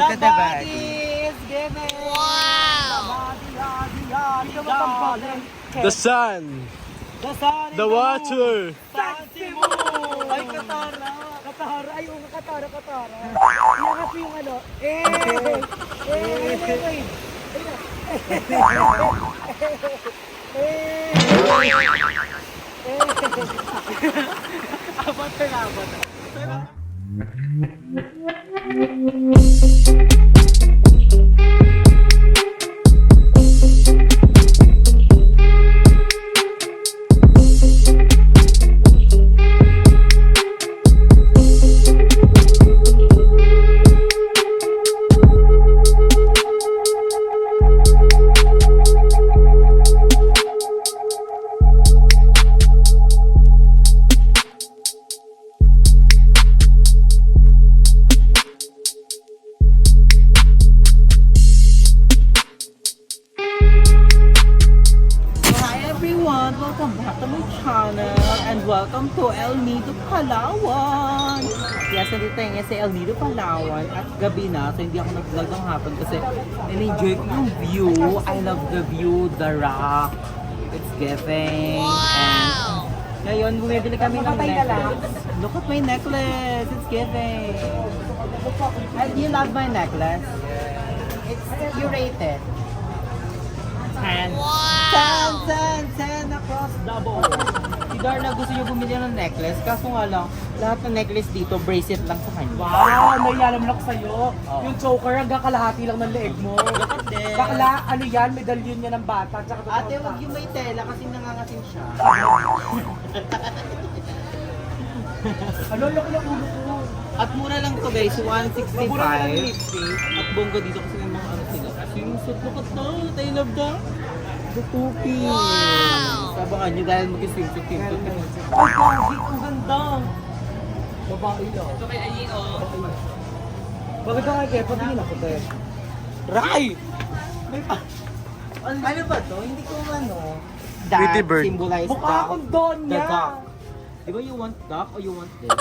Look at the body. is given. Wow. The body. The sun, The sun the water. Sexy moon. Ay, katara. Katara. Ay, yung katara. Yung kasi yung ano. Abot na abot. Welcome back to my channel and welcome to El Nido, Palawan. Yes, nandito tayo ngayon sa El Nido, Palawan at gabi na, so hindi ako nag-vlog ng hapon kasi in-enjoy ko yung view. I love the view, the rock, it's giving. And ngayon, bumibili kami ng necklace. Look at my necklace, it's giving. Do you love my necklace? It's curated. 10. 10 across the board. Si Darla gusto niyo bumili ng necklace, kaso nga lang, lahat ng necklace dito, bracelet lang sa kanya. Wow, nailalam lang ako sa'yo. Yung choker, hanggang kalahati lang ng leeg mo. Bakla, ano yan, medalyon niya ng bata. Tsaka Ate, wag yung may tela kasi nangangasin siya. ano, laki ng ulo ko. At mura lang to guys, 165. Mura lang yung lipstick. At bongga dito kasi may mga ano sila. Swimsuit, look at that, I love that. The two-piece. Wow! Sabangan nyo dahil mag-swimsuit team. Ay, Pagi, ang ganda. Babae lang. So kay Ayi, oh. Bakit ka kaya? Patingin ako, te. Ray! May pa... Ano ba to? Hindi ko ano... Pretty bird. Symbolize Mukha duck. akong doon The niya. duck. Di ba you want duck or you want this?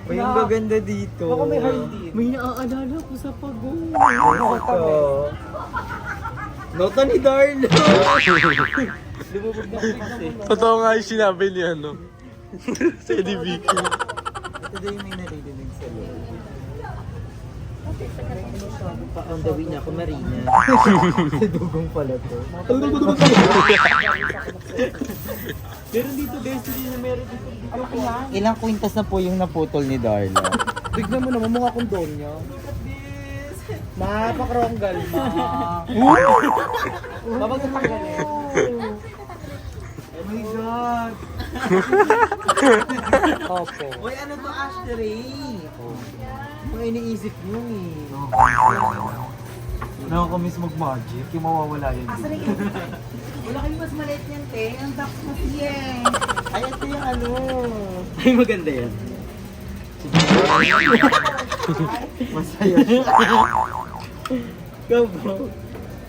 Uy, ang gaganda dito. Baka may heartbeat. May naaalala ko sa pagod. Ito. Nota ni Darlo. Lumubog na kasi. Totoo nga yung sinabi ni ano. Si Eddie Vicky. Ito daw yung may naririnig sa loob. Pa on the way na ako, Marina. Sa dugong pala to. Meron dito Destiny na meron dito. Ilang kwintas na po yung naputol ni Darla? Tignan mo naman, mukha akong doon niya. Mapakronggal, ma. Babag na tanggalin. Oh my God. Opo. Uy, ano to, Ashtray? Kung iniisip nyo eh. Nakakamiss mag-magic, yung mawawala yun. Wala kayong mas maliit yan, te. Ang box mo siya eh. Ay, ito yung ano. Ay, maganda yan. Masaya siya. Gabo.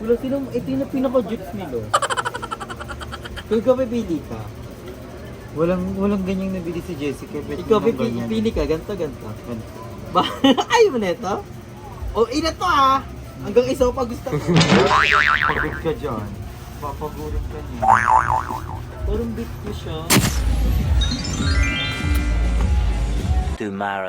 Wala silang, ito yung pinaka-juice nila. Kung ikaw pipili ka, walang ganyang nabili si Jessica. Ikaw pipili ka, ganito. Ayaw mo na ito? O, ina to ah! Hanggang isa pa gusto ko. Pagod ka dyan. Papagurin ka niya. Parang beat ko siya. Tomorrow.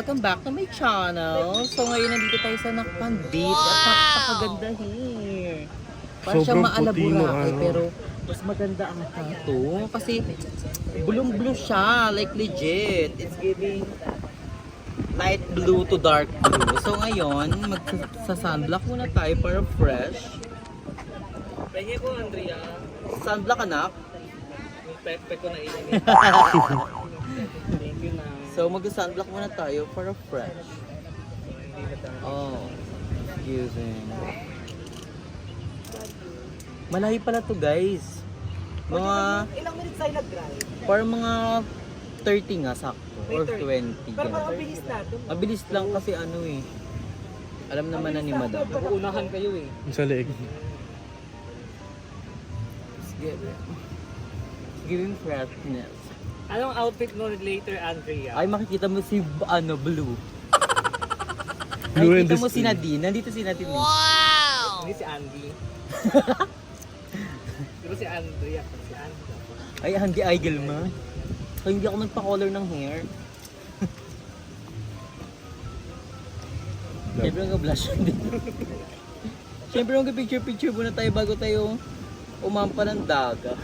welcome back to my channel. So ngayon nandito tayo sa Nakpan Beach at napakaganda here. Para siyang Sobrang puti maalabura no, ano. pero mas maganda ang tato kasi bulong blue siya, like legit. It's giving light blue to dark blue. So ngayon, magsa-sunblock muna tayo para fresh. Pahingi ko, Andrea. Sunblock anak. Yung pepe ko na init. Thank you na. So mag-sunblock muna tayo para fresh. Oh, excusing. Malayo pala to guys. Mga Ilang minutes tayo nag-drive? para mga 30 nga sakto or 20. Pero ganun. parang bilis natin. Mabilis lang kasi ano eh. Alam naman na ni madam. Unahan kayo eh. Sa leeg. Giving freshness. Anong outfit mo later, Andrea? Ay makikita mo si ano blue. Blue Ay, kita and mo the si Nadine. Nandito si Nadine. Hindi si Andy. Di ba si Andrea? Si Andy. Ay, hindi idol ma. So, hindi ako nagpa-color ng hair. Siyempre mag-blush din. Siyempre mag-picture-picture muna tayo bago tayo umampa ng daga.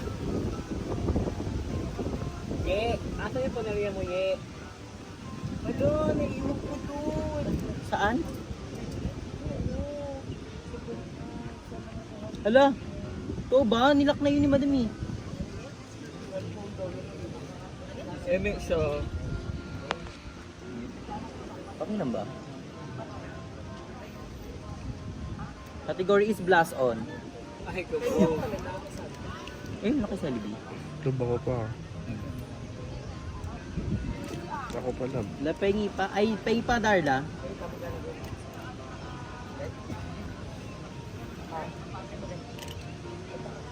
Ye! Asa yung panariya mo, Ye? Ano, naiinom ko doon. Saan? Hala, ito ba? Nilak na yun ni madam eh. Eme siya. Okay lang ba? Category is blast on. Ay, ko. Eh, nakisalibi. Ito ba ko pa? Ako pala. Lapengi pa. Ay, pengi pa, Darla.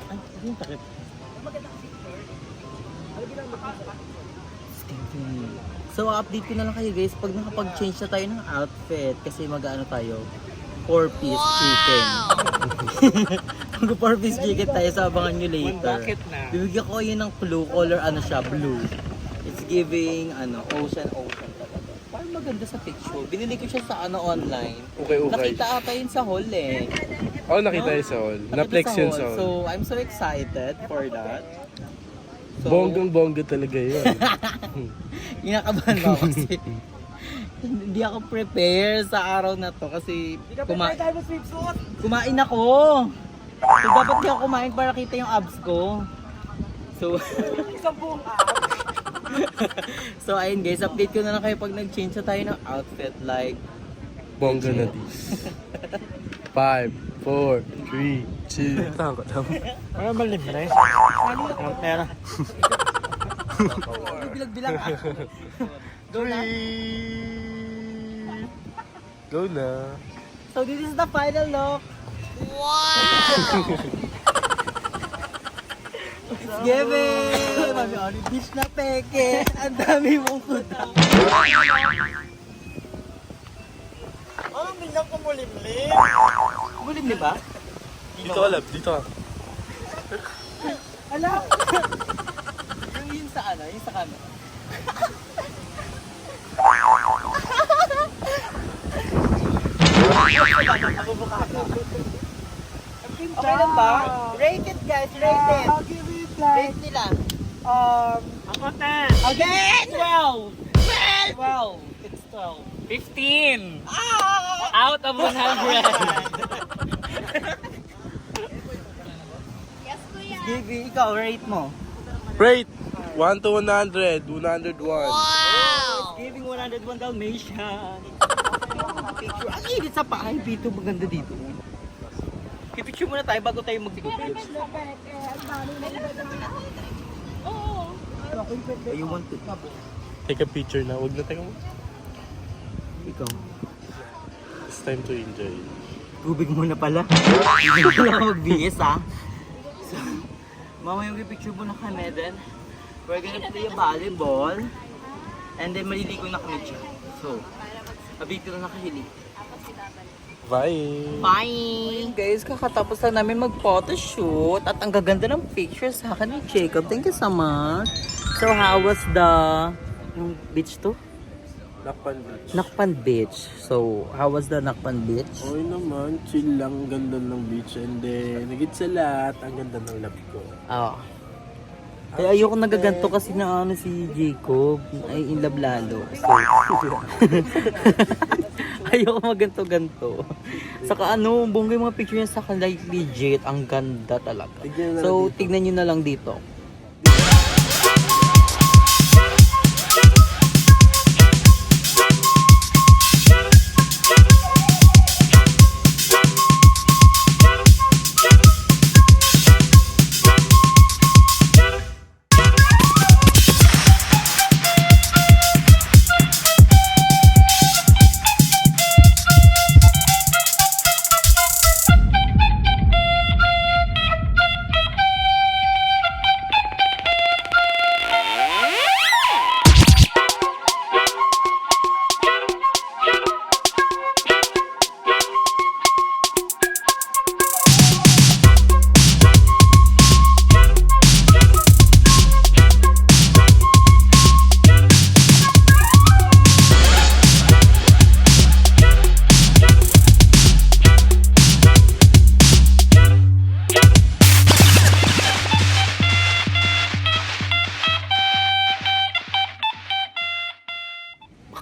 Ay, yung takip. So, update ko na lang kayo guys pag nakapag-change na tayo ng outfit kasi mag-ano tayo 4-piece chicken. Mag 4-piece chicken tayo sa abangan nyo One later. bucket na. Bibigyan ko yun ng clue, color ano siya, blue. It's giving ano, ocean talaga. Parang maganda sa picture. Binili ko siya sa ano online. Okay. Nakita ata yun sa hall eh. Oh, nakita yun sa all. Nakita Na-flex yun sa all. So, I'm so excited for that. So, Bonggang-bongga talaga yun. Inakabahan mo ako kasi hindi ako prepare sa araw na to kasi Tayo mo swimsuit. kumain ako. So, dapat di ako kumain para kita yung abs ko. So, Isang buong so ayun guys, update ko na lang kayo pag nag-change na tayo ng outfit like Bongga na this. 5, 4, 3, 2. Tama ka lang. Parang malimre. Ang pera. bilag-bilang ah. Go na. 3. Go na. So this is the final look. It's giving! Mami, on beach na peke. Ang dami mong kuda. Oh, biglang kumulimlim. Mulim di ba? Dito ka, lab. Dito ka. Alam. Yung sa ano, yung sa camera. Okay lang ba? Rate it guys, rate it. I'll give it like, Rate nila. Ako na! Again! 12! 12! It's 12. 15! Out of 100! Gigi, ikaw, rate mo. Rate! 1 to 100. 101. It's giving 101 Dalmatian. Picture. Ang init sa pahay, Pito. Maganda dito. Pipicture muna tayo bago tayo mag-picture. You want to? Take a picture na. Huwag na tayo. Ikaw. It's time to enjoy. Tubig muna pala. Hindi ko lang magbihis ha. So, mamaya mag-picture muna kami then we're gonna play a volleyball and then maliligo na kami dyan. So, abig ko na nakahilig. Bye! Bye! Guys, kakatapos lang namin mag-photoshoot at ang gaganda ng picture sa akin ni Jacob. Thank you so much. So, how was the yung beach to? Nakpan Beach. Nakpan Beach. So, how was the Nakpan Beach? Okay naman, chill lang, ganda ng beach. And then, higit sa lahat, ang ganda ng love ko. Ah. Kaya ayoko nagaganto kasi na ano si Jacob ay in love lalo. So, ayoko maganto-ganto. Saka ano, bongga yung mga picture niya sa akin, like legit, ang ganda talaga. Tignan na So, dito. tignan nyo na lang dito.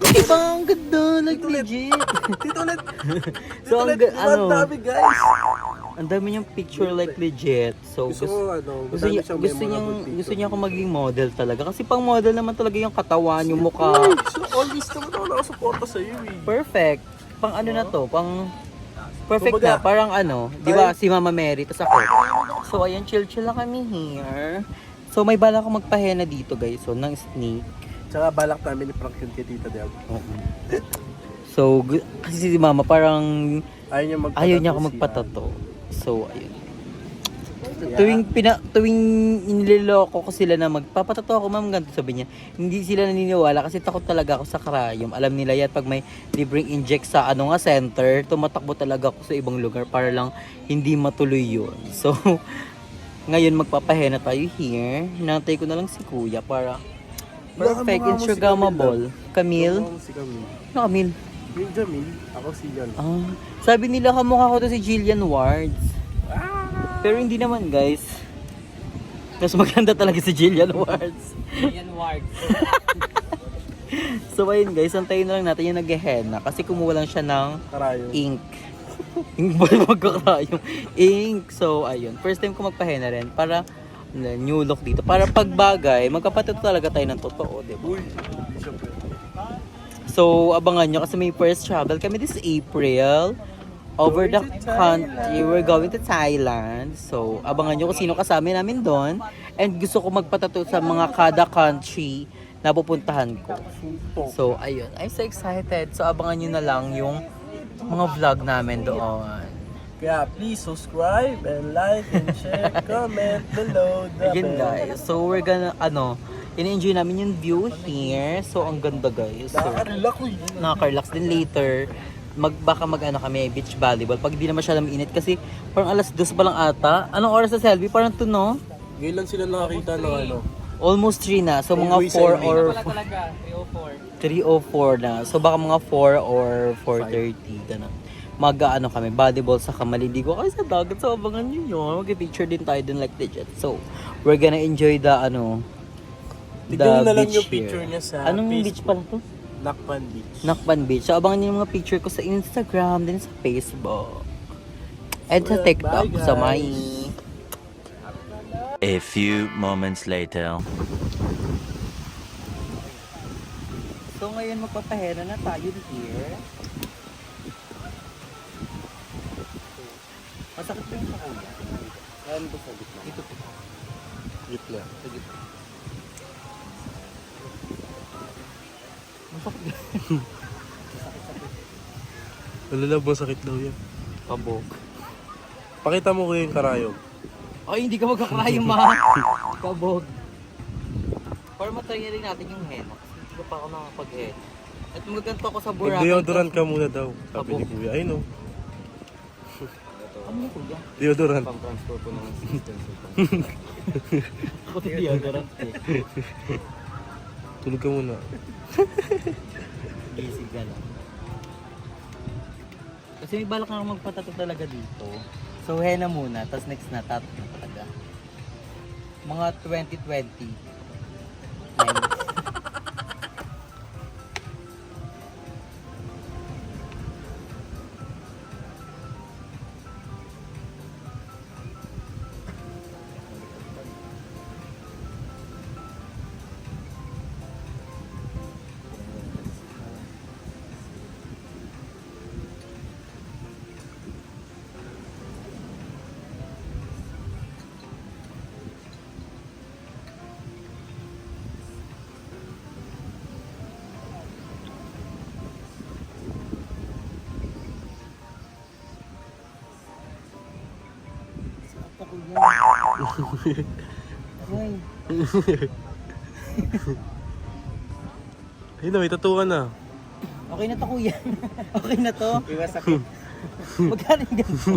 Diba, ang ganda, like legit. Dito ulit! So, ang Ang dami guys! ang dami niyang picture like legit. So, Gusto ko ano, gusto niya, madami siyang gusto niya ako maging model talaga. Kasi pang model naman talaga yung katawan, yung mukha. So, always naman ako nakasuporta sa'yo eh. Perfect. Pang ano na to, pang perfect Kumbaga, na. Parang ano, di ba si Mama Mary, tas ako. So, ayan, chill-chill lang kami here. So, may bala akong magpahena dito guys. So, ng snake. Tsaka balak namin i-prank yun kay Tita Del. So, kasi si Mama parang Ayaw niya ayaw niya ako magpatato. So, ayun. Tuwing inililoko ko sila na magpapatato ako, ma'am, ganito sabi niya. Hindi sila naniniwala kasi takot talaga ako sa karayom. Alam nila yan, pag may libreng inject sa ano nga center, tumatakbo talaga ako sa ibang lugar para lang hindi matuloy yun. So, ngayon magpapahena tayo here. Hinantay ko na lang si Kuya para perfect, Instagrammable. Camille? Si Camille. Ano Camille? Yung Jamil, ako si Jan. Ah, sabi nila kamukha ko to si Jillian Wards. Pero hindi naman guys. Mas maganda talaga si Jillian Wards. Yan ward. So ayun guys, antayin na lang natin yung nag-henna kasi kumuha lang siya ng Karayo. ink. Yung ba magkakarayong ink. So ayun, first time ko magpahenna rin para new look dito. Para pagbagay, magkapatato talaga tayo ng totoo, di ba? Uy, hindi siya pwede. So abangan nyo kasi may first travel kami this April. Over the country, we're going to Thailand. So, abangan nyo kung sino kasama namin doon. And gusto ko magpatato sa mga kada country na pupuntahan ko. So, ayun. I'm so excited. So, abangan nyo na lang yung mga vlog namin doon. Kaya please subscribe and like and share, comment below the Again, guys. So, we're gonna, in-enjoy namin yung view here. So, ang ganda, guys. So, Nakaka-relax ko yun. nakaka-relax din later. Baka mag-ano kami, beach volleyball. Pag di na masyadong init kasi parang alas 2 pa lang ata. Anong oras sa Selby? Parang 2, no? Ngayon lang sila nakakita ng ano. Almost 3 na. So, mga Uwi 4 sa inyo. or Wala talaga, 3:04 304. na. So, baka mga 4 or 4:30. Ganun. Mag-ano kami, volleyball sa maliligo kami sa dagat. So, abangan nyo yun. Mag-picture din tayo dun like legit. So, we're gonna enjoy the, Tignan nyo na lang beach yung here. picture niya sa Anong Facebook. beach pala to? Nakpan Beach. Nakpan Beach. So, abangan niyo yung mga picture ko sa Instagram, din sa Facebook. And sa Well, TikTok. bye, So, guys. may... A few moments later. So, ngayon magpapahera na tayo here. Masakit pa yung sa kuya. Ayan ba sa gitna? Ito. Gitna. Sa gitna. Malalab mo sakit daw yan. Pabog. Pakita mo ko yung karayom. Ay, hindi ka magkakrayong ma. Pabog. Para matry rin natin yung henna. Kasi hindi ko pa ako nakapag-henna. At magaganto ako sa Boracay. Mag-deodorant ka muna daw. Sabi ni Abo. Kuya. Ay no. Ano yung kuya? Deodorant. Pang-transfer ko ng assistance. Ako hindi deodorant eh. Tulog ka muna. Busy ka lang. Kasi may balak nga magpatato talaga dito. So, henna muna, tapos next na tato na talaga. Mga 2020. Nice. Ako yan. Ay, Ayun na, may tattoo ka na. okay na to kuya. Okay na to. Iwas sakit. Magkano yung ganito?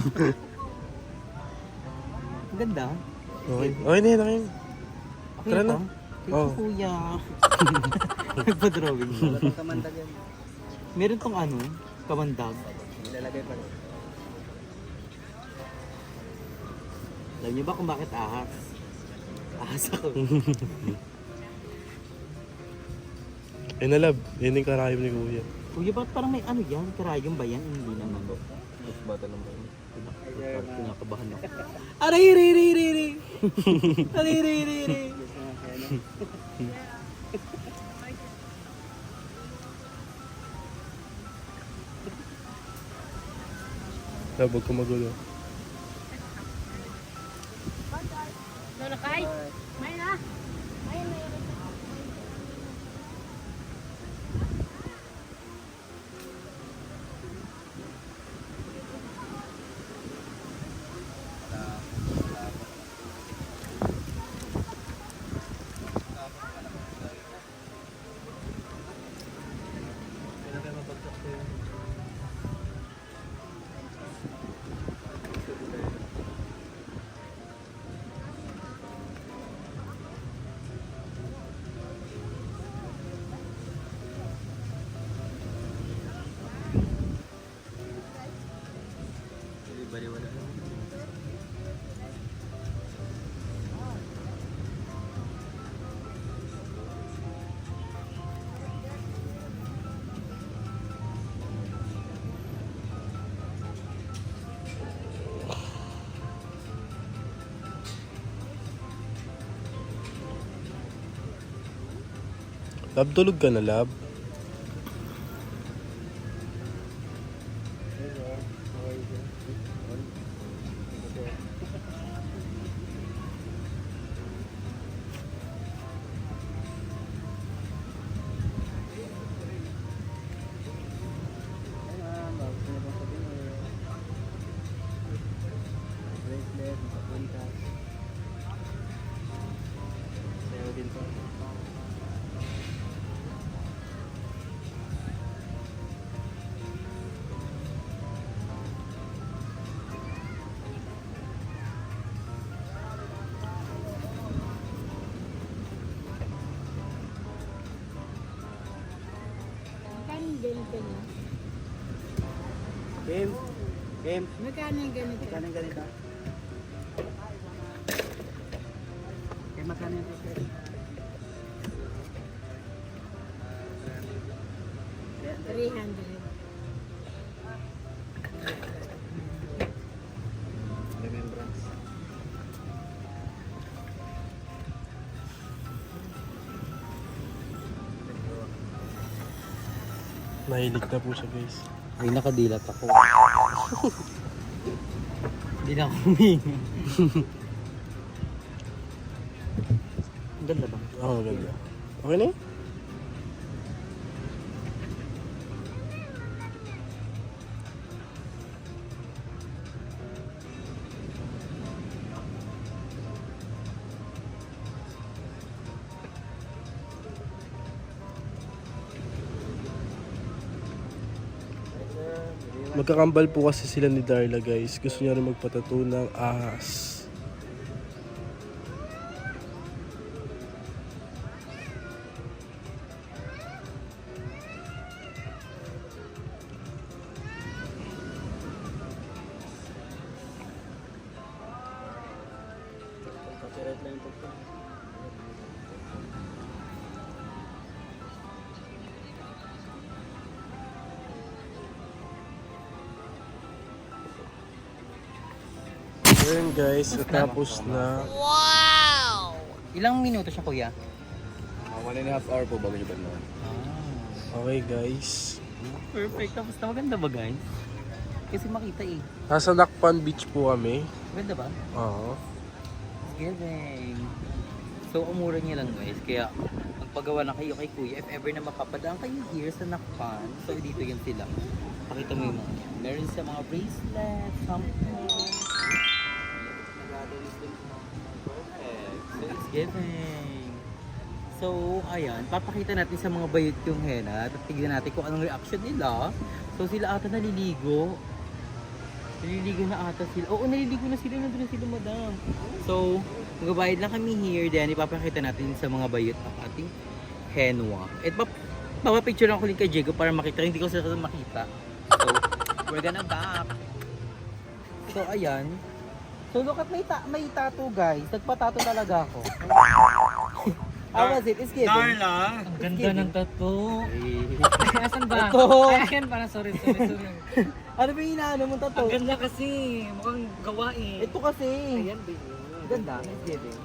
Ang ganda. Okay. Okay na yun, okay na. Okay Tara na na. to. Thank Oh. you kuya. Nagpa-drawing. Kamandag yan. Meron tong ano, kamandag. Nilalagay pa rin. Alam niyo ba kung bakit ahas? Ahas ako. Ayun na, love. Yun yung karayom ni Kuya. Kuya, bakit parang may ano yan? Karayong ba yan? Hindi naman. Mas bata lang ba yun? Pinakabahan ako. Aray, ri, ri, ri, ri. Aray, ri, ri, ri. Love, huwag ka magulo. Lola Kai, may na. May na. Love, tulog ka na, love. Magkano yung ganito niya? Game. Game. Magkano yung ganito? Magkano yung ganito? Game, magkano yung t-shirt? 300. Remembrance. Mahilig na po siya, guys. Ay, nakadilat ako. Hindi na ako humingi. Ang ganda ba? Oo, ganda. Okay na yun? Magkakambal po kasi sila ni Darla, guys. Gusto niya rin magpatato ng ahas. Ayun guys, natapos na. Ilang minuto siya, kuya? 1.5 hour po bago nyo ba naman? Okay guys. Perfect. Tapos na maganda ba, guys? Kasi makita eh. Nasa Lakpan Beach po kami. Maganda ba? Oo. Giving. So, umura niya lang, guys. Kaya, magpagawa na kayo kay kuya. If ever na mapapadaan kayo here sa Nakpan, so dito yan sila. Pakita mo yung mga. Meron sa mga bracelets, something. Perfect. So, it's giving. So, ayan. Papakita natin sa mga bayot yung henna. At tignan natin kung anong reaction nila. So, sila ata naliligo. Naliligo na ata sila. Oo, naliligo na sila. Nandun na sila, madam. So, magbabayad lang kami here. Then, ipapakita natin sa mga bayot ang ating henwa. At papapicture lang ko rin kay Diego para makita. Hindi ko sila makita. So, we're gonna back. So, ayan. So, look at may tattoo, guys. Nagpa-tattoo talaga ako. How was it? It's giving. Darla! Ang ganda ng tattoo. Asan ba? Ito. Ayan para, sorry. Ano ba yung inaano mong tattoo? Ang ganda kasi. Mukhang gawa eh. Ito kasi. Ayan, baby. Ganda. It's giving.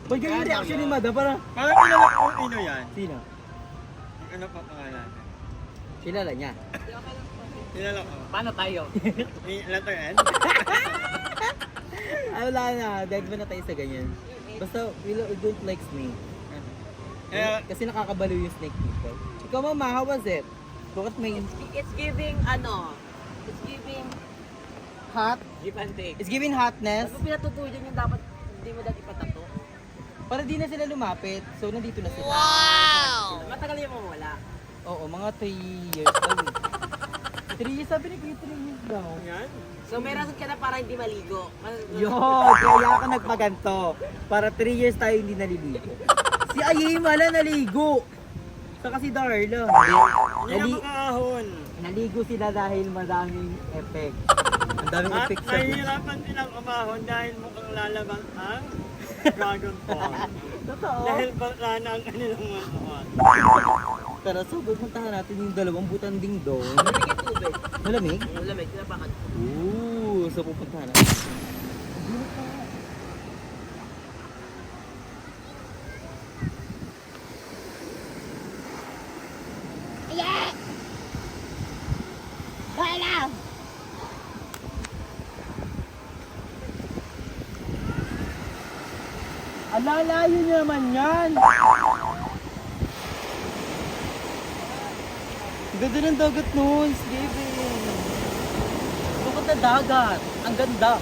Pag yung reaction ni Mada, parang... Parang kilala ko ino yan. Sino? Ano pa pangalan? Kilala niya. Kilala ko. Paano tayo? Letter N? Wala na. Dive na tayo sa ganyan. Basta, we don't like snake. Kasi nakakabalo yung snake people. Ikaw, mama, how was it? Look at me. It's giving it's giving Hot? give and take. It's giving hotness. Pag pinatutuyo dyan yung dapat hindi mo dati patato. Para di na sila lumapit. So, nandito na sila. Matagal yung mawala. Oo, mga 3 years daw. 3 years, sabi ni Kuya, 3 years daw. Yan? So may rason ka na para hindi maligo. Yun, kaya ako nagpaganto. Para 3 years tayo hindi naliligo. Si Ayim, wala naligo. Saka si Darla. Hindi na makaahon. Naligo sila dahil madaming effect. Ang daming At effect sa nahihirapan silang umahon dahil mukhang lalabang ang dragon pond. Totoo. Dahil baka na ang kanilang manuan. Tara, so pupuntahan natin yung dalawang butanding doon. Malamig yung tubig. Malamig? Malamig, tinapakan. Ooh, so pupuntahan natin. Alalayo niyo naman yan! Ganda ng dagat nun, Steven. Bukod na dagat. Ang ganda.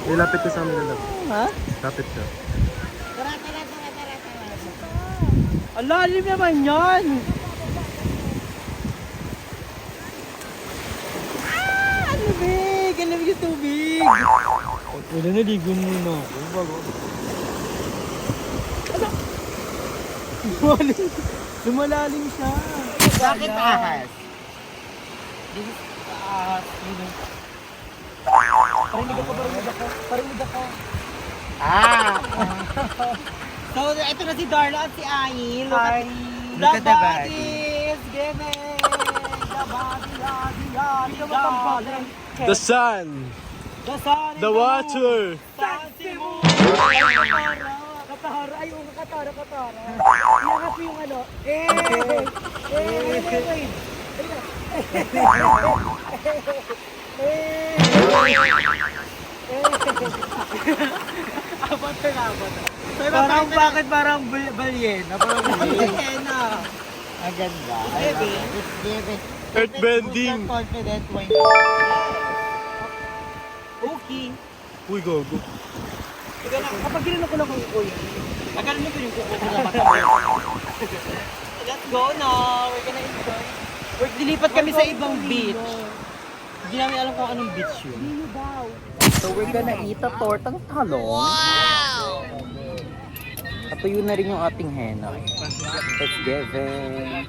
Lapit ka sa amin na lang. Ha? Lapit ka. Ang lalim naman yan! Ang lamig! Ang lamig yung tubig! Wala, naligo muna ako. Bago. Lumalalim siya. Bakit ahas? This is ahas. Parinig ako. So, ito na si Darla at si Ayin. Hi! Look at the bodies! Giving! The body, body. The sun! The sun The water! Sansimu! Katara! Ay, yung katara. Iangat mo yung ano. Parang bakit parang balyena? Parang balyena. Ang ganda. It's giving. Earthbending! Confident way. Okay. Uy, gogo. Kapag ginano ko na kung kuya. Magaling mo yung kuko ko na mata. Let's go now. We're gonna enjoy. Dilipat kami sa ibang beach. Hindi namin alam kung anong beach yun. So we're gonna eat a tortang talong. Wow! At yun na rin yung ating henna. Let's give it.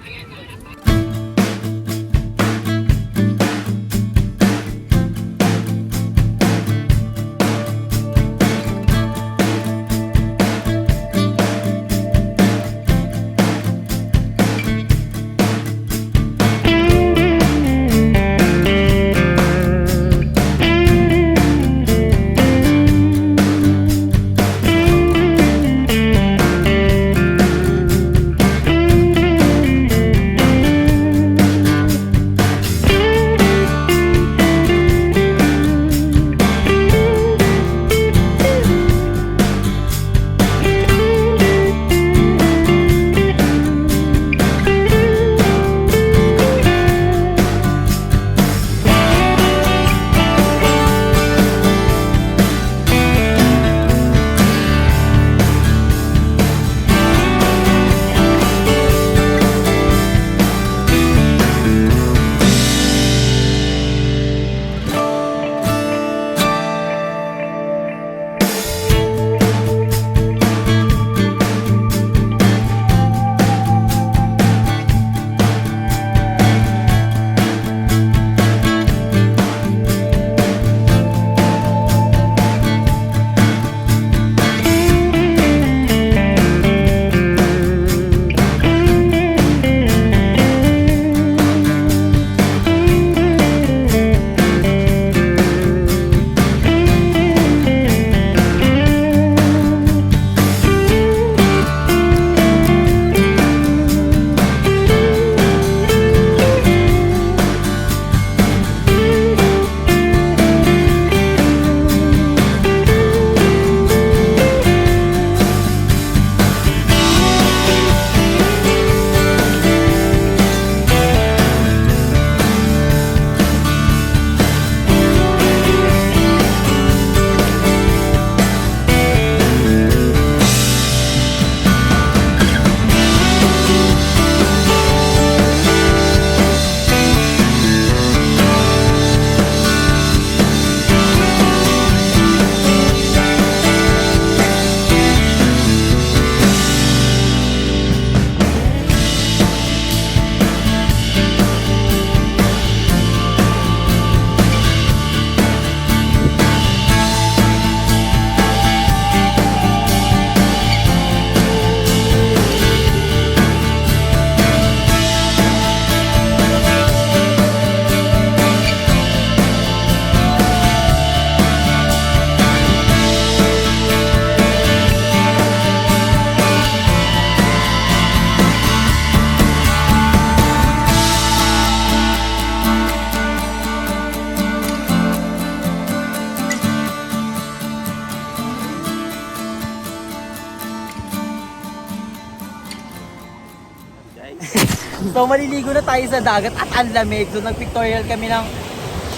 So maliligo na tayo sa dagat at ang lamig. So nag-pictorial kami ng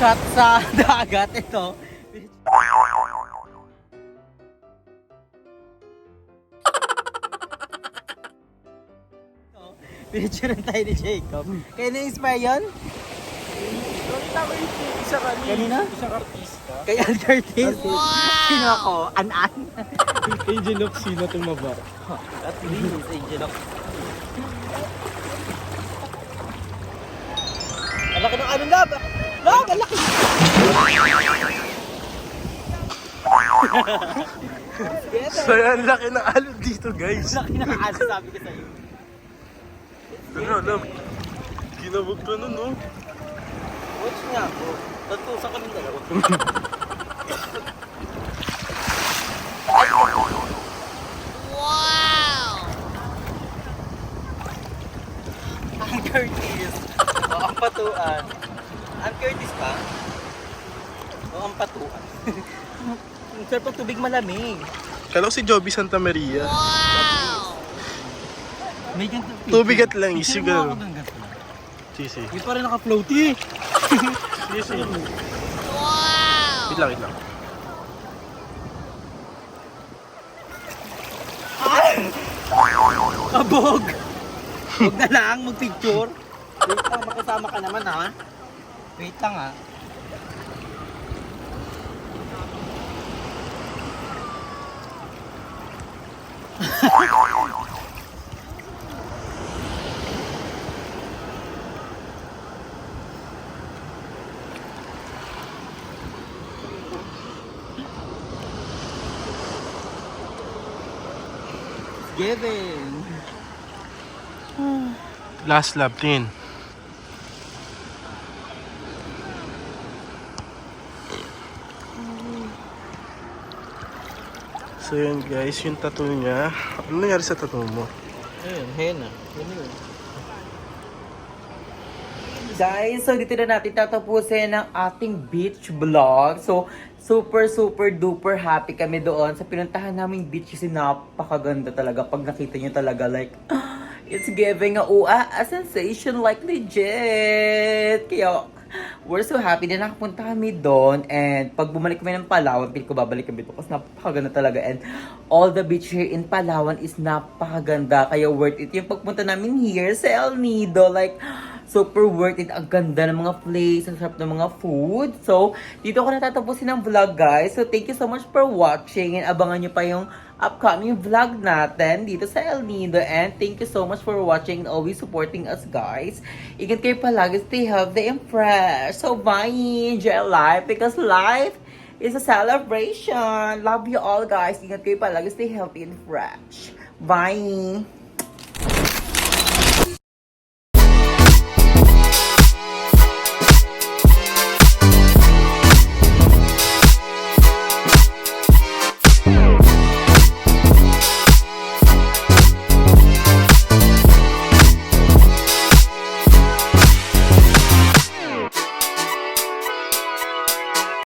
shot sa dagat. Ito. Picture tayo ni Jacob. Kaya na-inspire yun? Kanina? Isang artista. Kay Al Curtis? Sino ako? An-an? Angel of Sina tumaba. At least, Angel of... Ang laki ng ano, Lab! Lab! Ang laki! So yan, laki ng alon dito guys. Ang laki ng ano, sabi ko sa'yo. Ano, alam. Kinabog ka nun, no? Watch nga ako. Tatusa ka ng dalawa. Ang Curtis. O, ang patuan. Ang Curtis pa? O, ang patuan. Ang sarap ng tubig malamig. Kala ko si Joby Santa Maria. May ganito. Tubig at langis, yung Picture mo ganun. ako ng ganito. Sisi. Hindi pa rin naka-floaty. Sisi. Wait lang, wait lang. Kabog! Huwag na lang, mag-picture. Wait lang, makasama ka naman ha. Wait lang ha. Given. Last lap, tingin. So yun guys, yung tattoo niya. Ano nangyari sa tattoo mo? Ayun, henna. Guys, so dito na natin tatapusin ang ating beach vlog. So, super duper happy kami doon sa pinuntahan naming beach kasi napakaganda talaga. Pag nakita nyo talaga, like, it's giving a sensation like legit. Kaya, we're so happy na nakapunta kami doon. And pag bumalik kami ng Palawan, pilit ko babalik kami doon kasi napakaganda talaga. And all the beach here in Palawan is napakaganda. Kaya worth it yung pagpunta namin here sa El Nido. Like, super worth it. Ang ganda ng mga place, ang sarap ng mga food. So, dito ko natatapusin ang vlog, guys. So, thank you so much for watching. And abangan nyo pa yung upcoming vlog natin dito sa El Nido. And thank you so much for watching and always supporting us, guys. Ingat kayo palagi. Stay healthy and fresh. So, bye. Enjoy life because life is a celebration. Love you all, guys. Ingat kayo palagi. Stay healthy and fresh. Bye.